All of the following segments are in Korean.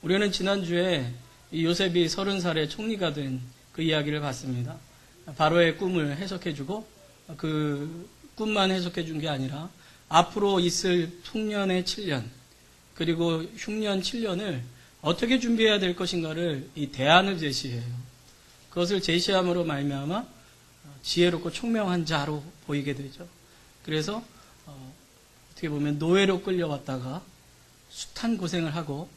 우리는 지난주에 이 요셉이 30살에 총리가 된 그 이야기를 봤습니다. 바로의 꿈을 해석해주고 그 꿈만 해석해준 게 아니라 앞으로 있을 풍년의 7년 그리고 흉년 7년을 어떻게 준비해야 될 것인가를 이 대안을 제시해요. 그것을 제시함으로 말미암아 지혜롭고 총명한 자로 보이게 되죠. 그래서 어떻게 보면 노예로 끌려왔다가 숱한 고생을 하고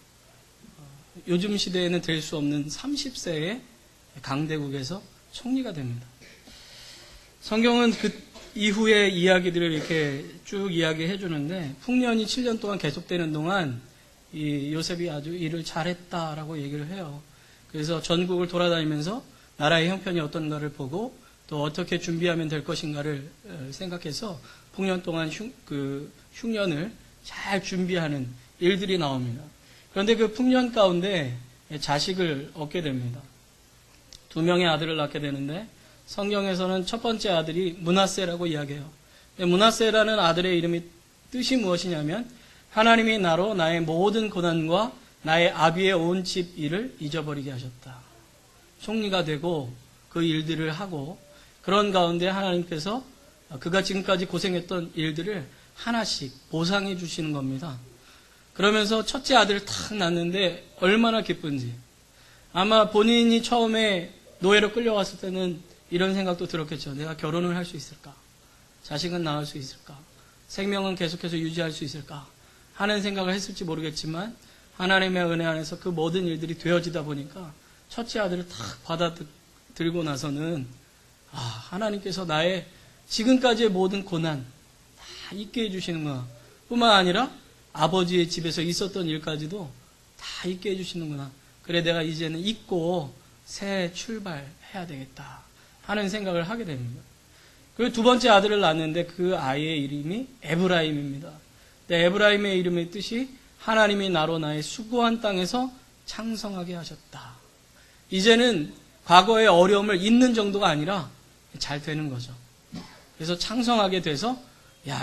요즘 시대에는 될 수 없는 30세의 강대국에서 총리가 됩니다. 성경은 그 이후의 이야기들을 이렇게 쭉 이야기해 주는데 풍년이 7년 동안 계속되는 동안 이 요셉이 아주 일을 잘했다라고 얘기를 해요. 그래서 전국을 돌아다니면서 나라의 형편이 어떤가를 보고 또 어떻게 준비하면 될 것인가를 생각해서 풍년 동안 흉년을 잘 준비하는 일들이 나옵니다. 그런데 그 풍년 가운데 자식을 얻게 됩니다. 2명의 아들을 낳게 되는데 성경에서는 첫 번째 아들이 므낫세라고 이야기해요. 므낫세라는 아들의 이름이 뜻이 무엇이냐면 하나님이 나로 나의 모든 고난과 나의 아비의 온 집 일을 잊어버리게 하셨다. 총리가 되고 그 일들을 하고 그런 가운데 하나님께서 그가 지금까지 고생했던 일들을 하나씩 보상해 주시는 겁니다. 그러면서 첫째 아들을 탁 낳는데 얼마나 기쁜지. 아마 본인이 처음에 노예로 끌려왔을 때는 이런 생각도 들었겠죠. 내가 결혼을 할 수 있을까? 자식은 낳을 수 있을까? 생명은 계속해서 유지할 수 있을까? 하는 생각을 했을지 모르겠지만 하나님의 은혜 안에서 그 모든 일들이 되어지다 보니까 첫째 아들을 탁 받아들고 나서는 하나님께서 나의 지금까지의 모든 고난 다 잊게 해주시는구나. 뿐만 아니라 아버지의 집에서 있었던 일까지도 다 잊게 해주시는구나. 그래 내가 이제는 잊고 새 출발해야 되겠다 하는 생각을 하게 됩니다. 그리고 두 번째 아들을 낳았는데 그 아이의 이름이 에브라임입니다. 에브라임의 이름의 뜻이 하나님이 나로 나의 수고한 땅에서 창성하게 하셨다. 이제는 과거의 어려움을 잊는 정도가 아니라 잘 되는 거죠. 그래서 창성하게 돼서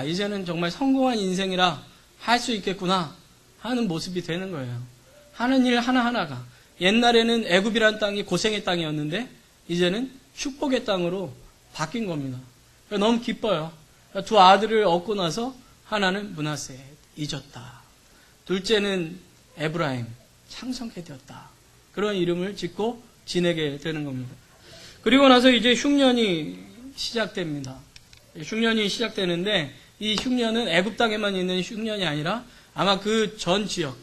이제는 정말 성공한 인생이라 할 수 있겠구나 하는 모습이 되는 거예요. 하는 일 하나하나가 옛날에는 애굽이라는 땅이 고생의 땅이었는데 이제는 축복의 땅으로 바뀐 겁니다. 너무 기뻐요. 두 아들을 얻고 나서 하나는 므낫세 잊었다. 둘째는 에브라임 창성케 되었다. 그런 이름을 짓고 지내게 되는 겁니다. 그리고 나서 이제 흉년이 시작됩니다. 흉년이 시작되는데 이 흉년은 애굽 땅에만 있는 흉년이 아니라 아마 그 전 지역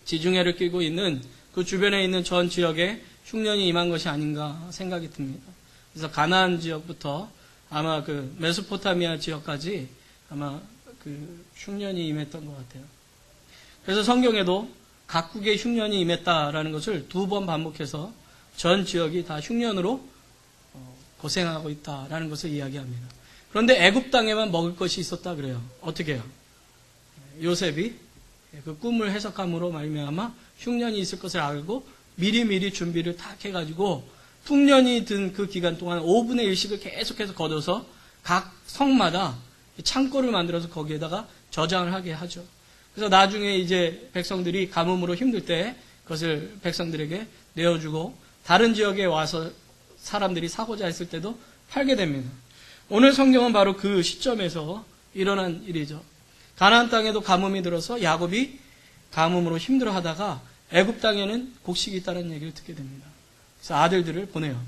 지중해를 끼고 있는 그 주변에 있는 전 지역에 흉년이 임한 것이 아닌가 생각이 듭니다. 그래서 가나안 지역부터 아마 그 메소포타미아 지역까지 아마 그 흉년이 임했던 것 같아요. 그래서 성경에도 각국의 흉년이 임했다라는 것을 2번 반복해서 전 지역이 다 흉년으로 고생하고 있다라는 것을 이야기합니다. 그런데 애굽 땅에만 먹을 것이 있었다 그래요. 어떻게 해요? 요셉이 그 꿈을 해석함으로 말미암아 흉년이 있을 것을 알고 미리미리 준비를 딱 해가지고 풍년이 든 그 기간 동안 5분의 1씩을 계속해서 거둬서 각 성마다 창고를 만들어서 거기에다가 저장을 하게 하죠. 그래서 나중에 이제 백성들이 가뭄으로 힘들 때 그것을 백성들에게 내어주고 다른 지역에 와서 사람들이 사고자 했을 때도 팔게 됩니다. 오늘 성경은 바로 그 시점에서 일어난 일이죠. 가나안 땅에도 가뭄이 들어서 야곱이 가뭄으로 힘들어하다가 애굽 땅에는 곡식이 있다는 얘기를 듣게 됩니다. 그래서 아들들을 보내요.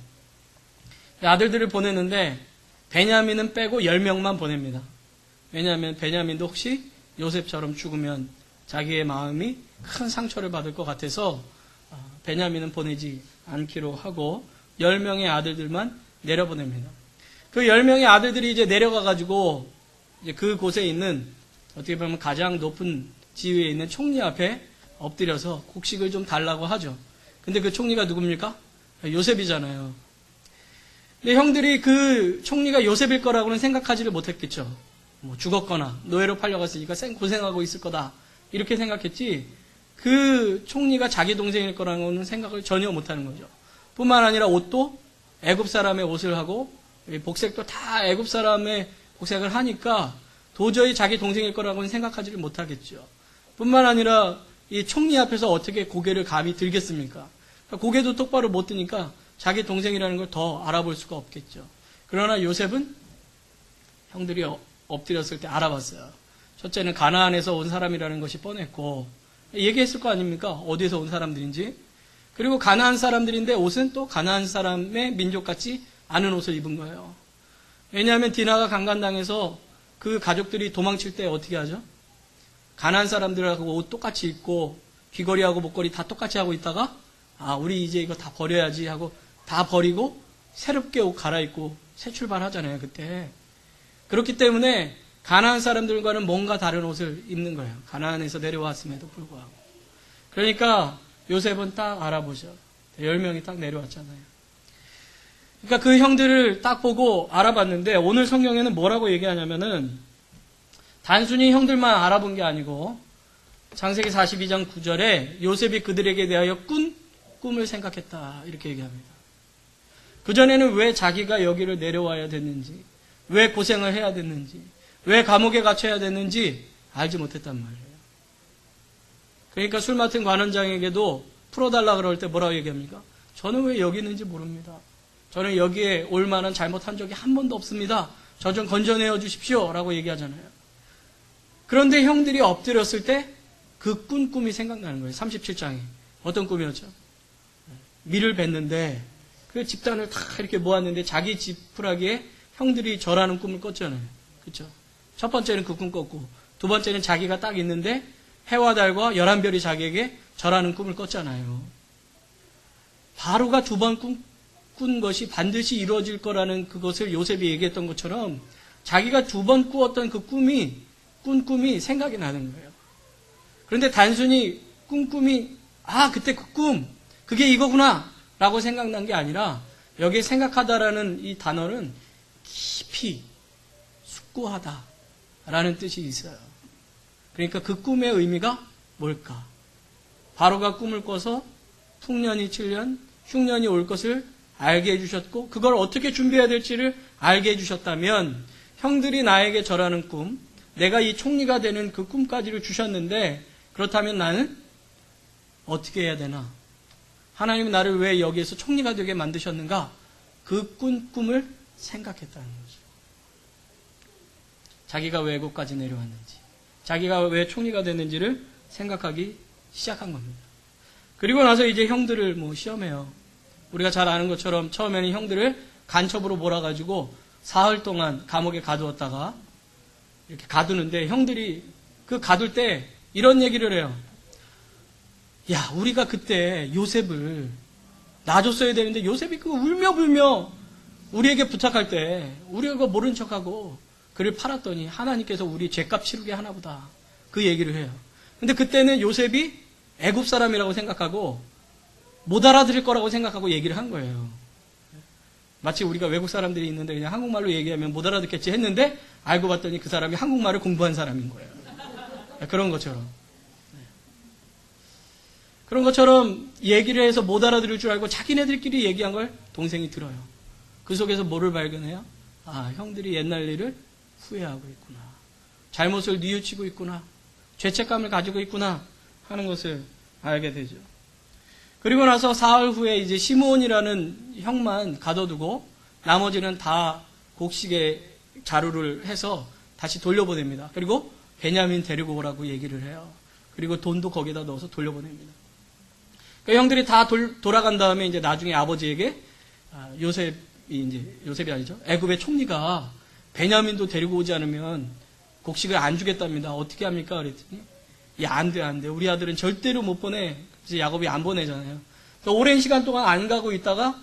아들들을 보내는데 베냐민은 빼고 10명만 보냅니다. 왜냐하면 베냐민도 혹시 요셉처럼 죽으면 자기의 마음이 큰 상처를 받을 것 같아서 베냐민은 보내지 않기로 하고 10명의 아들들만 내려보냅니다. 그 10명의 아들들이 이제 내려가가지고 이제 그곳에 있는 어떻게 보면 가장 높은 지위에 있는 총리 앞에 엎드려서 곡식을 좀 달라고 하죠. 근데 그 총리가 누굽니까? 요셉이잖아요. 근데 형들이 그 총리가 요셉일 거라고는 생각하지를 못했겠죠. 뭐 죽었거나 노예로 팔려갔으니까 고생하고 있을 거다 이렇게 생각했지 그 총리가 자기 동생일 거라고는 생각을 전혀 못하는 거죠. 뿐만 아니라 옷도 애굽 사람의 옷을 하고 복색도 다 애굽 사람의 복색을 하니까 도저히 자기 동생일 거라고는 생각하지를 못하겠죠. 뿐만 아니라 이 총리 앞에서 어떻게 고개를 감히 들겠습니까? 그러니까 고개도 똑바로 못 드니까 자기 동생이라는 걸 더 알아볼 수가 없겠죠. 그러나 요셉은 형들이 엎드렸을 때 알아봤어요. 첫째는 가나안에서 온 사람이라는 것이 뻔했고 얘기했을 거 아닙니까? 어디에서 온 사람들인지. 그리고 가나안 사람들인데 옷은 또 가나안 사람의 민족 같지 않은 옷을 입은 거예요. 왜냐하면 디나가 강간당해서 그 가족들이 도망칠 때 어떻게 하죠? 가나안 사람들하고 옷 똑같이 입고 귀걸이하고 목걸이 다 똑같이 하고 있다가 우리 이제 이거 다 버려야지 하고 다 버리고 새롭게 옷 갈아입고 새 출발하잖아요, 그때. 그렇기 때문에 가나안 사람들과는 뭔가 다른 옷을 입는 거예요. 가나안에서 내려왔음에도 불구하고. 그러니까 요셉은 딱 알아보죠. 10명이 딱 내려왔잖아요. 그러니까 그 형들을 딱 보고 알아봤는데 오늘 성경에는 뭐라고 얘기하냐면은 단순히 형들만 알아본 게 아니고 창세기 42장 9절에 요셉이 그들에게 대하여 꿈을 생각했다 이렇게 얘기합니다. 그전에는 왜 자기가 여기를 내려와야 됐는지, 왜 고생을 해야 됐는지, 왜 감옥에 갇혀야 됐는지 알지 못했단 말이에요. 그러니까 술 맡은 관원장에게도 풀어달라 그럴 때 뭐라고 얘기합니까? 저는 왜 여기 있는지 모릅니다. 저는 여기에 올 만한 잘못한 적이 한 번도 없습니다. 저 좀 건져내어 주십시오 라고 얘기하잖아요. 그런데 형들이 엎드렸을 때 그 꿈이 생각나는 거예요. 37장에. 어떤 꿈이었죠? 밀을 뱉는데 그 집단을 다 이렇게 모았는데 자기 지푸라기에 형들이 절하는 꿈을 꿨잖아요. 그렇죠? 첫 번째는 그 꿈 꿨고 두 번째는 자기가 딱 있는데 해와 달과 11별이 자기에게 절하는 꿈을 꿨잖아요. 바로가 두 번 꾼 것이 반드시 이루어질 거라는 그것을 요셉이 얘기했던 것처럼 자기가 두 번 꾸었던 그 꾼 꿈이 생각이 나는 거예요. 그런데 단순히 꿈이 그때 그 꿈 그게 이거구나 라고 생각난 게 아니라 여기에 생각하다라는 이 단어는 깊이 숙고하다 라는 뜻이 있어요. 그러니까 그 꿈의 의미가 뭘까? 바로가 꿈을 꿔서 풍년이 7년, 흉년이 올 것을 알게 해주셨고 그걸 어떻게 준비해야 될지를 알게 해주셨다면 형들이 나에게 절하는 꿈, 내가 이 총리가 되는 그 꿈까지를 주셨는데 그렇다면 나는 어떻게 해야 되나? 하나님은 나를 왜 여기에서 총리가 되게 만드셨는가? 그 꿈을 생각했다는 거죠. 자기가 왜 애국까지 내려왔는지, 자기가 왜 총리가 됐는지를 생각하기 시작한 겁니다. 그리고 나서 이제 형들을 시험해요. 우리가 잘 아는 것처럼 처음에는 형들을 간첩으로 몰아가지고 사흘 동안 감옥에 가두었다가 이렇게 가두는데 형들이 그 가둘 때 이런 얘기를 해요. 야, 우리가 그때 요셉을 놔줬어야 되는데 요셉이 그거 울며불며 우리에게 부탁할 때 우리가 그거 모른 척하고 그를 팔았더니 하나님께서 우리 죄값 치르게 하나보다 그 얘기를 해요. 근데 그때는 요셉이 애굽 사람이라고 생각하고 못 알아들을 거라고 생각하고 얘기를 한 거예요. 마치 우리가 외국 사람들이 있는데 그냥 한국말로 얘기하면 못 알아듣겠지 했는데 알고 봤더니 그 사람이 한국말을 공부한 사람인 거예요. 그런 것처럼. 그런 것처럼 얘기를 해서 못 알아들을 줄 알고 자기네들끼리 얘기한 걸 동생이 들어요. 그 속에서 뭐를 발견해요? 형들이 옛날 일을 후회하고 있구나. 잘못을 뉘우치고 있구나. 죄책감을 가지고 있구나 하는 것을 알게 되죠. 그리고 나서 사흘 후에 이제 시므온이라는 형만 가둬두고 나머지는 다 곡식에 자루를 해서 다시 돌려보냅니다. 그리고 베냐민 데리고 오라고 얘기를 해요. 그리고 돈도 거기다 넣어서 돌려보냅니다. 그러니까 형들이 다 돌아간 다음에 이제 나중에 아버지에게 요셉이 아니죠. 애굽의 총리가 베냐민도 데리고 오지 않으면 곡식을 안 주겠답니다. 어떻게 합니까? 그랬더니 안 돼. 우리 아들은 절대로 못 보내. 그래서 야곱이 안 보내잖아요. 오랜 시간 동안 안 가고 있다가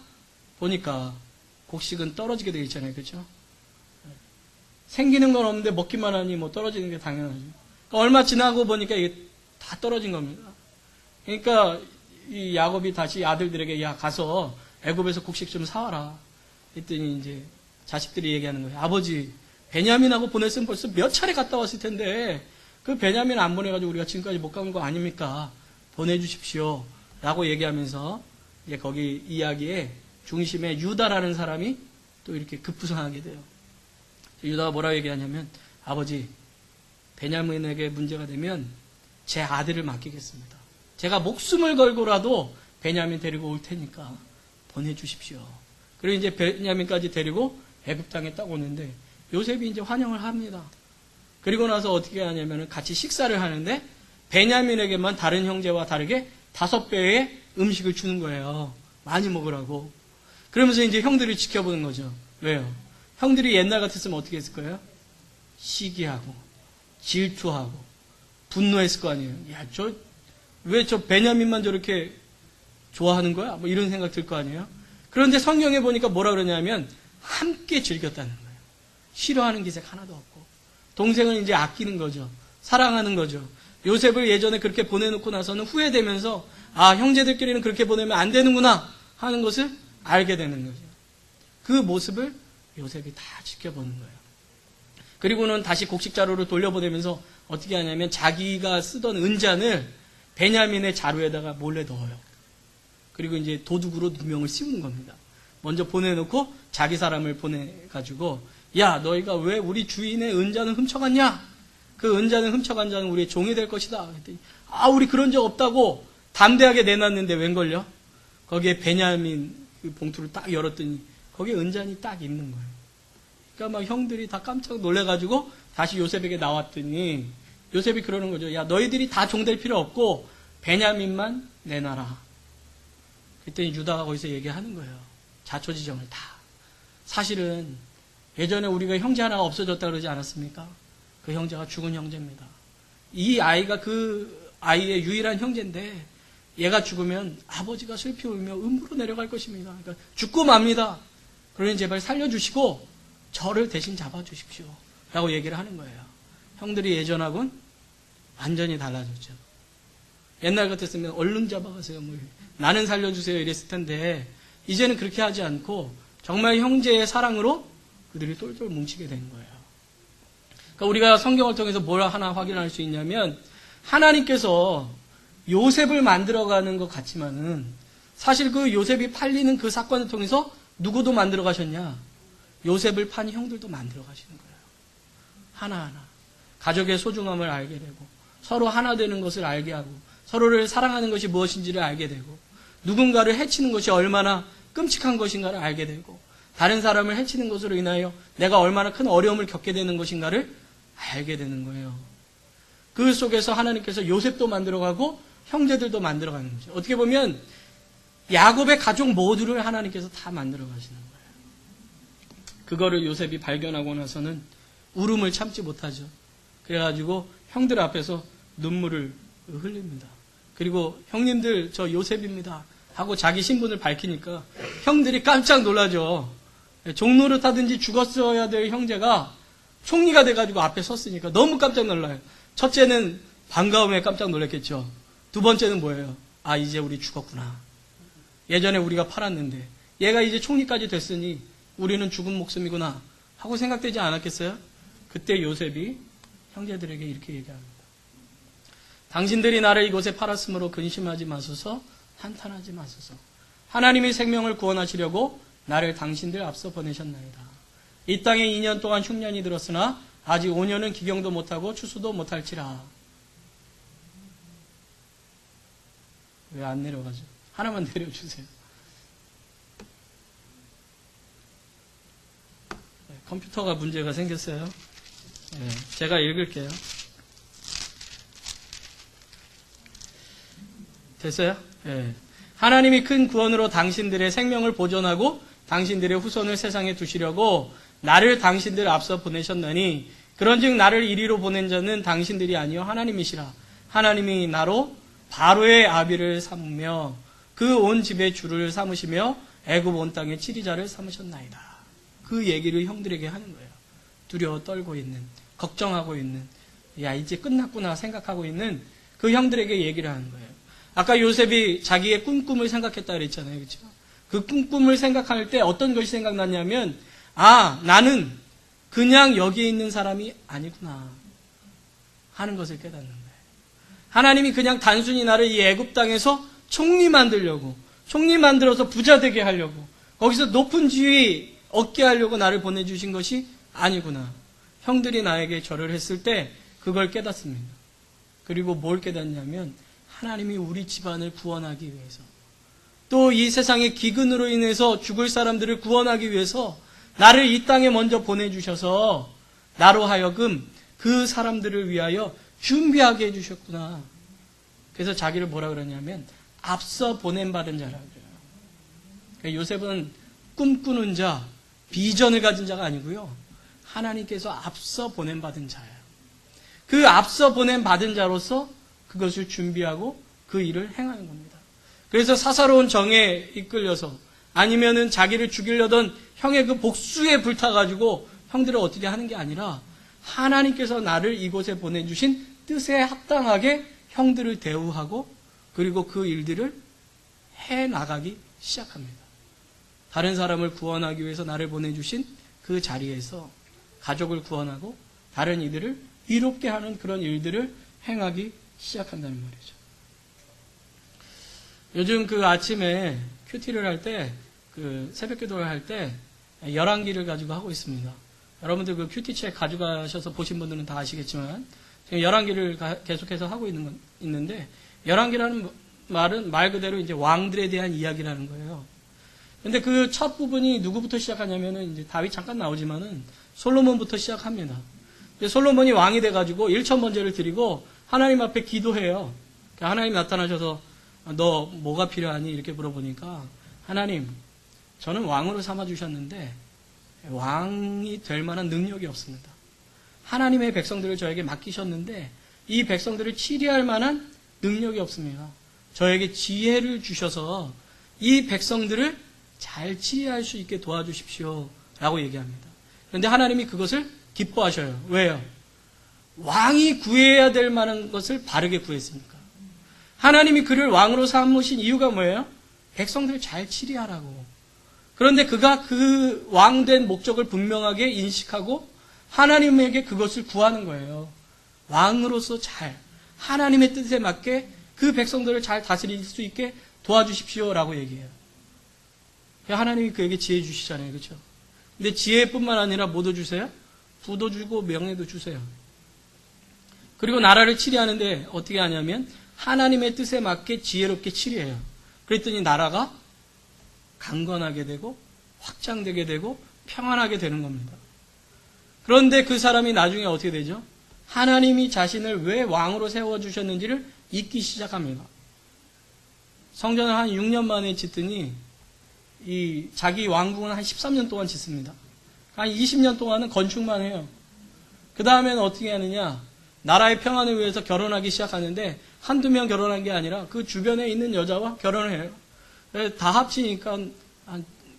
보니까 곡식은 떨어지게 되어 있잖아요. 그렇죠? 생기는 건 없는데 먹기만 하니 떨어지는 게 당연하죠. 그러니까 얼마 지나고 보니까 이게 다 떨어진 겁니다. 그러니까 이 야곱이 다시 아들들에게 가서 애굽에서 곡식 좀 사와라. 했더니 이제 자식들이 얘기하는 거예요. 아버지, 베냐민하고 보냈으면 벌써 몇 차례 갔다 왔을 텐데 그 베냐민 안 보내가지고 우리가 지금까지 못 간 거 아닙니까? 보내주십시오. 라고 얘기하면서 이제 거기 이야기에 중심에 유다라는 사람이 또 이렇게 급부상하게 돼요. 유다가 뭐라고 얘기하냐면 아버지, 베냐민에게 문제가 되면 제 아들을 맡기겠습니다. 제가 목숨을 걸고라도 베냐민 데리고 올 테니까 보내주십시오. 그리고 이제 베냐민까지 데리고 애굽 땅에 딱 오는데 요셉이 이제 환영을 합니다. 그리고 나서 어떻게 하냐면 같이 식사를 하는데 베냐민에게만 다른 형제와 다르게 5배의 음식을 주는 거예요. 많이 먹으라고. 그러면서 이제 형들을 지켜보는 거죠. 왜요? 형들이 옛날 같았으면 어떻게 했을 거예요? 시기하고 질투하고 분노했을 거 아니에요. 야, 왜 저 베냐민만 저렇게 좋아하는 거야? 뭐 이런 생각 들 거 아니에요? 그런데 성경에 보니까 뭐라 그러냐면 함께 즐겼다는 거예요. 싫어하는 기색 하나도 없고 동생을 이제 아끼는 거죠. 사랑하는 거죠. 요셉을 예전에 그렇게 보내놓고 나서는 후회되면서 아, 형제들끼리는 그렇게 보내면 안 되는구나 하는 것을 알게 되는 거죠. 그 모습을 요셉이 다 지켜보는 거예요. 그리고는 다시 곡식자루로 돌려보내면서 어떻게 하냐면 자기가 쓰던 은잔을 베냐민의 자루에다가 몰래 넣어요. 그리고 이제 도둑으로 누명을 씌우는 겁니다. 먼저 보내놓고 자기 사람을 보내가지고 야, 너희가 왜 우리 주인의 은잔을 훔쳐갔냐? 그 은잔을 훔쳐간 자는 우리의 종이 될 것이다. 그랬더니 아, 우리 그런 적 없다고 담대하게 내놨는데 웬걸요? 거기에 베냐민 그 봉투를 딱 열었더니 거기에 은잔이 딱 있는 거예요. 그러니까 막 형들이 다 깜짝 놀래가지고 다시 요셉에게 나왔더니 요셉이 그러는 거죠. 야, 너희들이 다 종될 필요 없고 베냐민만 내놔라. 그랬더니 유다가 거기서 얘기하는 거예요. 자초지정을 다. 사실은 예전에 우리가 형제 하나가 없어졌다 그러지 않았습니까? 그 형제가 죽은 형제입니다. 이 아이가 그 아이의 유일한 형제인데 얘가 죽으면 아버지가 슬피 울며 음부로 내려갈 것입니다. 그러니까 죽고 맙니다. 그러니 제발 살려주시고 저를 대신 잡아주십시오. 라고 얘기를 하는 거예요. 형들이 예전하고는 완전히 달라졌죠. 옛날 같았으면 얼른 잡아가세요. 뭐 나는 살려주세요 이랬을 텐데 이제는 그렇게 하지 않고 정말 형제의 사랑으로 그들이 똘똘 뭉치게 된 거예요. 그러니까 우리가 성경을 통해서 뭘 하나 확인할 수 있냐면 하나님께서 요셉을 만들어가는 것 같지만은 사실 그 요셉이 팔리는 그 사건을 통해서 누구도 만들어 가셨냐? 요셉을 판 형들도 만들어 가시는 거예요. 하나하나. 가족의 소중함을 알게 되고 서로 하나 되는 것을 알게 하고 서로를 사랑하는 것이 무엇인지를 알게 되고 누군가를 해치는 것이 얼마나 끔찍한 것인가를 알게 되고 다른 사람을 해치는 것으로 인하여 내가 얼마나 큰 어려움을 겪게 되는 것인가를 알게 되는 거예요. 그 속에서 하나님께서 요셉도 만들어가고 형제들도 만들어가는 거죠. 어떻게 보면 야곱의 가족 모두를 하나님께서 다 만들어 가시는 거예요. 그거를 요셉이 발견하고 나서는 울음을 참지 못하죠. 그래가지고 형들 앞에서 눈물을 흘립니다. 그리고 형님들 저 요셉입니다 하고 자기 신분을 밝히니까 형들이 깜짝 놀라죠. 종노릇 하든지 죽었어야 될 형제가 총리가 돼가지고 앞에 섰으니까 너무 깜짝 놀라요. 첫째는 반가움에 깜짝 놀랐겠죠. 두 번째는 뭐예요? 아, 이제 우리 죽었구나. 예전에 우리가 팔았는데 얘가 이제 총리까지 됐으니 우리는 죽은 목숨이구나 하고 생각되지 않았겠어요? 그때 요셉이 형제들에게 이렇게 얘기합니다. 당신들이 나를 이곳에 팔았으므로 근심하지 마소서, 한탄하지 마소서. 하나님이 생명을 구원하시려고 나를 당신들 앞서 보내셨나이다. 이 땅에 2년 동안 흉년이 들었으나 아직 5년은 기경도 못하고 추수도 못할지라. 왜 안 내려가죠? 하나만 내려주세요. 컴퓨터가 문제가 생겼어요. 네, 제가 읽을게요. 됐어요? 네. 하나님이 큰 구원으로 당신들의 생명을 보존하고 당신들의 후손을 세상에 두시려고 나를 당신들 앞서 보내셨나니 그런즉 나를 이리로 보낸 자는 당신들이 아니요 하나님이시라. 하나님이 나로 바로의 아비를 삼으며 그 온 집의 주를 삼으시며 애굽 온 땅의 치리자를 삼으셨나이다. 그 얘기를 형들에게 하는 거예요. 두려워 떨고 있는, 걱정하고 있는, 야 이제 끝났구나 생각하고 있는 그 형들에게 얘기를 하는 거예요. 아까 요셉이 자기의 꿈을 생각했다 그랬잖아요. 그렇죠? 그 꿈을 생각할 때 어떤 것이 생각났냐면 아, 나는 그냥 여기에 있는 사람이 아니구나 하는 것을 깨닫는 거예요. 하나님이 그냥 단순히 나를 이 애굽 땅에서 총리 만들려고, 총리 만들어서 부자 되게 하려고, 거기서 높은 지위 얻게 하려고 나를 보내주신 것이 아니구나. 형들이 나에게 절을 했을 때 그걸 깨닫습니다. 그리고 뭘 깨닫냐면 하나님이 우리 집안을 구원하기 위해서, 또 이 세상의 기근으로 인해서 죽을 사람들을 구원하기 위해서 나를 이 땅에 먼저 보내주셔서 나로 하여금 그 사람들을 위하여 준비하게 해주셨구나. 그래서 자기를 뭐라 그러냐면 앞서 보냄받은 자라고 그래요. 그러니까 요셉은 꿈꾸는 자, 비전을 가진 자가 아니고요, 하나님께서 앞서 보냄받은 자예요. 그 앞서 보냄받은 자로서 그것을 준비하고 그 일을 행하는 겁니다. 그래서 사사로운 정에 이끌려서, 아니면은 자기를 죽이려던 형의 그 복수에 불타가지고 형들을 어떻게 하는 게 아니라 하나님께서 나를 이곳에 보내주신 뜻에 합당하게 형들을 대우하고 그리고 그 일들을 해나가기 시작합니다. 다른 사람을 구원하기 위해서 나를 보내주신 그 자리에서 가족을 구원하고 다른 이들을 이롭게 하는 그런 일들을 행하기 시작한다는 말이죠. 요즘 그 아침에 큐티를 할 때, 그 새벽 기도를 할 때 열왕기를 가지고 하고 있습니다. 여러분들 그 큐티 책 가져가셔서 보신 분들은 다 아시겠지만 지금 열왕기를 계속해서 하고 있는데, 열왕기라는 말은 말 그대로 이제 왕들에 대한 이야기라는 거예요. 근데 그 첫 부분이 누구부터 시작하냐면은 이제 다윗 잠깐 나오지만은 솔로몬부터 시작합니다. 솔로몬이 왕이 돼가지고 1,000번제를 드리고 하나님 앞에 기도해요. 하나님 나타나셔서 너 뭐가 필요하니? 이렇게 물어보니까, 하나님, 저는 왕으로 삼아주셨는데 왕이 될 만한 능력이 없습니다. 하나님의 백성들을 저에게 맡기셨는데 이 백성들을 치리할 만한 능력이 없습니다. 저에게 지혜를 주셔서 이 백성들을 잘 치리할 수 있게 도와주십시오 라고 얘기합니다. 그런데 하나님이 그것을 기뻐하셔요. 왜요? 왕이 구해야 될 만한 것을 바르게 구했으니까. 하나님이 그를 왕으로 삼으신 이유가 뭐예요? 백성들을 잘 치리하라고. 그런데 그가 그 왕된 목적을 분명하게 인식하고 하나님에게 그것을 구하는 거예요. 왕으로서 잘, 하나님의 뜻에 맞게 그 백성들을 잘 다스릴 수 있게 도와주십시오라고 얘기해요. 하나님이 그에게 지혜 주시잖아요. 그렇죠? 근데 지혜뿐만 아니라 뭐도 주세요? 부도 주고 명예도 주세요. 그리고 나라를 치리하는데 어떻게 하냐면 하나님의 뜻에 맞게 지혜롭게 치리해요. 그랬더니 나라가 강건하게 되고 확장되게 되고 평안하게 되는 겁니다. 그런데 그 사람이 나중에 어떻게 되죠? 하나님이 자신을 왜 왕으로 세워주셨는지를 잊기 시작합니다. 성전을 한 6년 만에 짓더니 이 자기 왕궁은 한 13년 동안 짓습니다. 한 20년 동안은 건축만 해요. 그 다음에는 어떻게 하느냐? 나라의 평안을 위해서 결혼하기 시작하는데 한두 명 결혼한 게 아니라 그 주변에 있는 여자와 결혼을 해요. 다 합치니까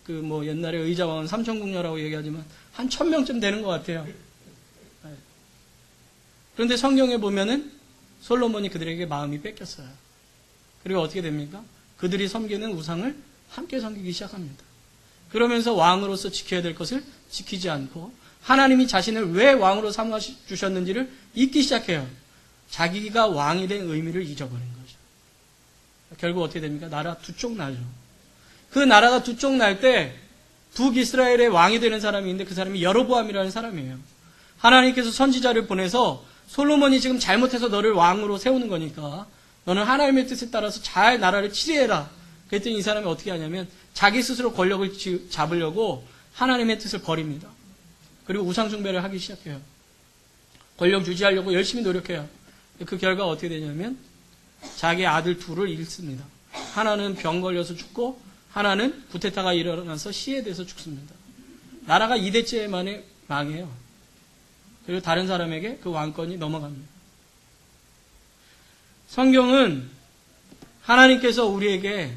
옛날에 의자왕은 삼천궁녀라고 얘기하지만 한 1,000명쯤 되는 것 같아요. 그런데 성경에 보면은 솔로몬이 그들에게 마음이 뺏겼어요. 그리고 어떻게 됩니까? 그들이 섬기는 우상을 함께 섬기기 시작합니다. 그러면서 왕으로서 지켜야 될 것을 지키지 않고 하나님이 자신을 왜 왕으로 삼아주셨는지를 잊기 시작해요. 자기가 왕이 된 의미를 잊어버린 거죠. 결국 어떻게 됩니까? 나라 두 쪽 나죠. 그 나라가 두 쪽 날 때 북이스라엘의 왕이 되는 사람이 있는데 그 사람이 여로보암이라는 사람이에요. 하나님께서 선지자를 보내서 솔로몬이 지금 잘못해서 너를 왕으로 세우는 거니까 너는 하나님의 뜻에 따라서 잘 나라를 치리해라. 그랬더니 이 사람이 어떻게 하냐면 자기 스스로 권력을 잡으려고 하나님의 뜻을 버립니다. 그리고 우상 숭배를 하기 시작해요. 권력 유지하려고 열심히 노력해요. 그 결과가 어떻게 되냐면 자기 아들 둘을 잃습니다. 하나는 병 걸려서 죽고 하나는 구테타가 일어나서 시해돼서 죽습니다. 나라가 2대째 만에 망해요. 그리고 다른 사람에게 그 왕권이 넘어갑니다. 성경은 하나님께서 우리에게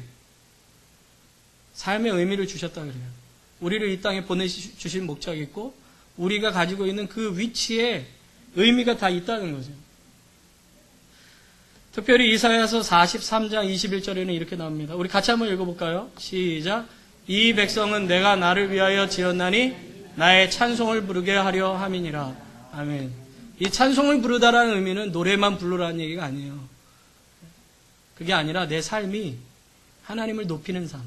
삶의 의미를 주셨다 그래요. 우리를 이 땅에 보내주신 목적이 있고 우리가 가지고 있는 그 위치에 의미가 다 있다는 거죠. 특별히 이사야서 43장 21절에는 이렇게 나옵니다. 우리 같이 한번 읽어볼까요? 시작. 이 백성은 내가 나를 위하여 지었나니 나의 찬송을 부르게 하려 함이니라. 아멘. 이 찬송을 부르다라는 의미는 노래만 부르라는 얘기가 아니에요. 그게 아니라 내 삶이 하나님을 높이는 삶,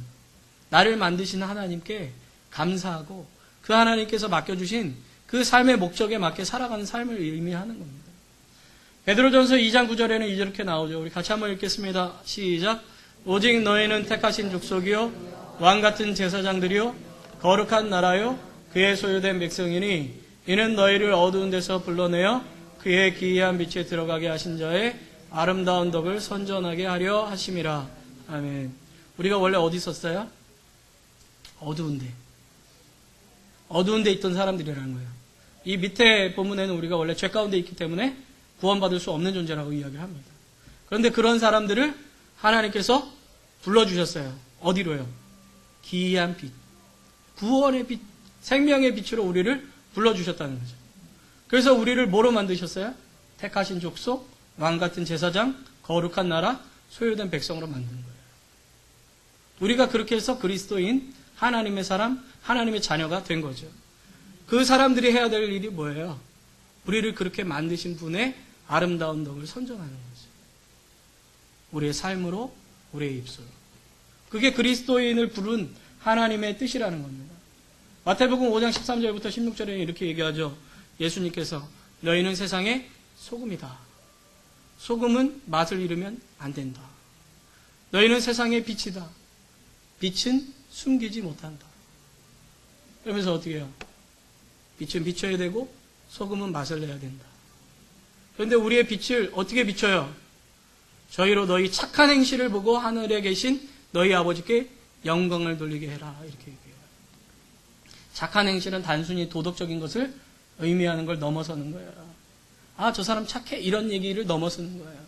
나를 만드신 하나님께 감사하고 그 하나님께서 맡겨주신 그 삶의 목적에 맞게 살아가는 삶을 의미하는 겁니다. 베드로전서 2장 9절에는 이렇게 나오죠. 우리 같이 한번 읽겠습니다. 시작. 오직 너희는 택하신 족속이요 왕같은 제사장들이요 거룩한 나라요 그의 소유된 백성이니 이는 너희를 어두운 데서 불러내어 그의 기이한 빛에 들어가게 하신 자의 아름다운 덕을 선전하게 하려 하심이라. 아멘. 우리가 원래 어디 있었어요? 어두운 데 있던 사람들이라는 거예요. 이 밑에 본문에는 우리가 원래 죄 가운데 있기 때문에 구원받을 수 없는 존재라고 이야기를 합니다. 그런데 그런 사람들을 하나님께서 불러주셨어요. 어디로요? 기이한 빛, 구원의 빛, 생명의 빛으로 우리를 불러주셨다는 거죠. 그래서 우리를 뭐로 만드셨어요? 택하신 족속, 왕같은 제사장, 거룩한 나라, 소유된 백성으로 만든 거예요. 우리가 그렇게 해서 그리스도인, 하나님의 사람, 하나님의 자녀가 된 거죠. 그 사람들이 해야 될 일이 뭐예요? 우리를 그렇게 만드신 분의 아름다운 덕을 선전하는 거죠. 우리의 삶으로, 우리의 입술로. 그게 그리스도인을 부른 하나님의 뜻이라는 겁니다. 마태복음 5장 13절부터 16절에 이렇게 얘기하죠. 예수님께서 너희는 세상의 소금이다. 소금은 맛을 잃으면 안 된다. 너희는 세상의 빛이다. 빛은 숨기지 못한다. 그러면서 어떻게 해요? 빛은 비춰야 되고 소금은 맛을 내야 된다. 그런데 우리의 빛을 어떻게 비춰요? 저희로 너희 착한 행실을 보고 하늘에 계신 너희 아버지께 영광을 돌리게 해라. 이렇게 얘기해요. 착한 행실은 단순히 도덕적인 것을 의미하는 걸 넘어서는 거예요. 아, 저 사람 착해. 이런 얘기를 넘어서는 거예요.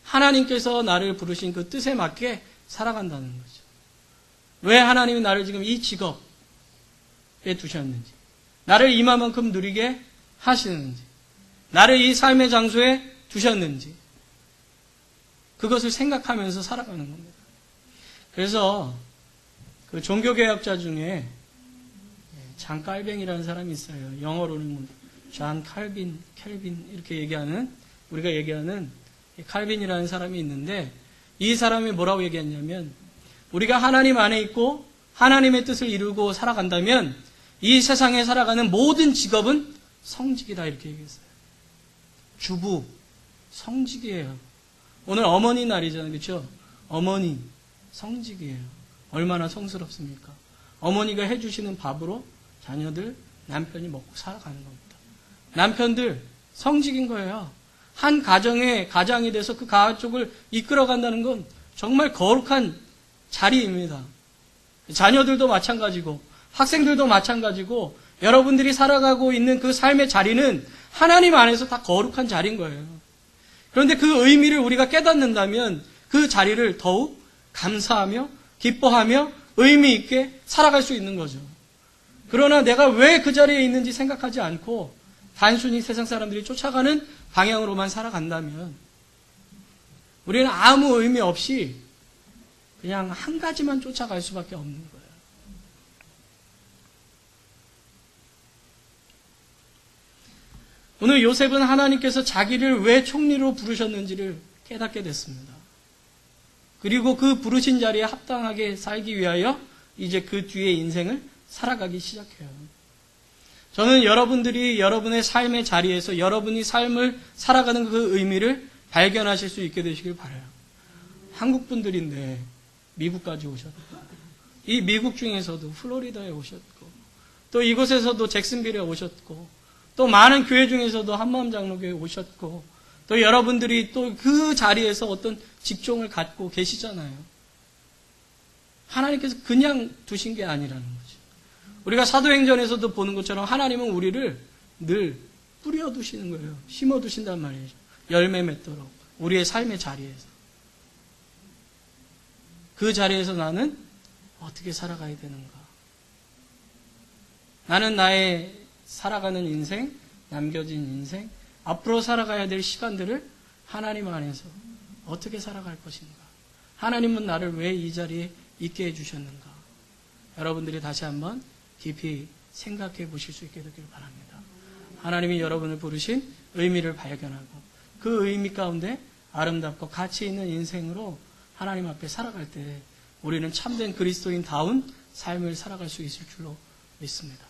하나님께서 나를 부르신 그 뜻에 맞게 살아간다는 거죠. 왜 하나님이 나를 지금 이 직업에 두셨는지, 나를 이만큼 누리게 하시는지, 나를 이 삶의 장소에 두셨는지, 그것을 생각하면서 살아가는 겁니다. 그래서 그 종교개혁자 중에 잔 칼빈이라는 사람이 있어요. 영어로는 잔 칼빈, 켈빈 이렇게 얘기하는, 우리가 얘기하는 칼빈이라는 사람이 있는데, 이 사람이 뭐라고 얘기했냐면, 우리가 하나님 안에 있고 하나님의 뜻을 이루고 살아간다면 이 세상에 살아가는 모든 직업은 성직이다. 이렇게 얘기했어요. 주부, 성직이에요. 오늘 어머니 날이잖아요. 그렇죠? 어머니, 성직이에요. 얼마나 성스럽습니까? 어머니가 해주시는 밥으로 자녀들, 남편이 먹고 살아가는 겁니다. 남편들, 성직인 거예요. 한 가정의 가장이 돼서 그 가족을 이끌어간다는 건 정말 거룩한 자리입니다. 자녀들도 마찬가지고 학생들도 마찬가지고 여러분들이 살아가고 있는 그 삶의 자리는 하나님 안에서 다 거룩한 자리인 거예요. 그런데 그 의미를 우리가 깨닫는다면 그 자리를 더욱 감사하며 기뻐하며 의미 있게 살아갈 수 있는 거죠. 그러나 내가 왜 그 자리에 있는지 생각하지 않고 단순히 세상 사람들이 쫓아가는 방향으로만 살아간다면 우리는 아무 의미 없이 그냥 한 가지만 쫓아갈 수밖에 없는 거예요. 오늘 요셉은 하나님께서 자기를 왜 총리로 부르셨는지를 깨닫게 됐습니다. 그리고 그 부르신 자리에 합당하게 살기 위하여 이제 그 뒤에 인생을 살아가기 시작해요. 저는 여러분들이 여러분의 삶의 자리에서 여러분이 삶을 살아가는 그 의미를 발견하실 수 있게 되시길 바라요. 한국 분들인데 미국까지 오셨고, 이 미국 중에서도 플로리다에 오셨고, 또 이곳에서도 잭슨빌에 오셨고, 또 많은 교회 중에서도 한마음 장로교회에 오셨고, 또 여러분들이 또 그 자리에서 어떤 직종을 갖고 계시잖아요. 하나님께서 그냥 두신 게 아니라는 거죠. 우리가 사도행전에서도 보는 것처럼 하나님은 우리를 늘 뿌려두시는 거예요. 심어두신단 말이죠. 열매 맺도록 우리의 삶의 자리에서. 그 자리에서 나는 어떻게 살아가야 되는가? 나는 나의 살아가는 인생, 남겨진 인생, 앞으로 살아가야 될 시간들을 하나님 안에서 어떻게 살아갈 것인가? 하나님은 나를 왜 이 자리에 있게 해주셨는가? 여러분들이 다시 한번 깊이 생각해 보실 수 있게 되길 바랍니다. 하나님이 여러분을 부르신 의미를 발견하고 그 의미 가운데 아름답고 가치 있는 인생으로 하나님 앞에 살아갈 때 우리는 참된 그리스도인다운 삶을 살아갈 수 있을 줄로 믿습니다.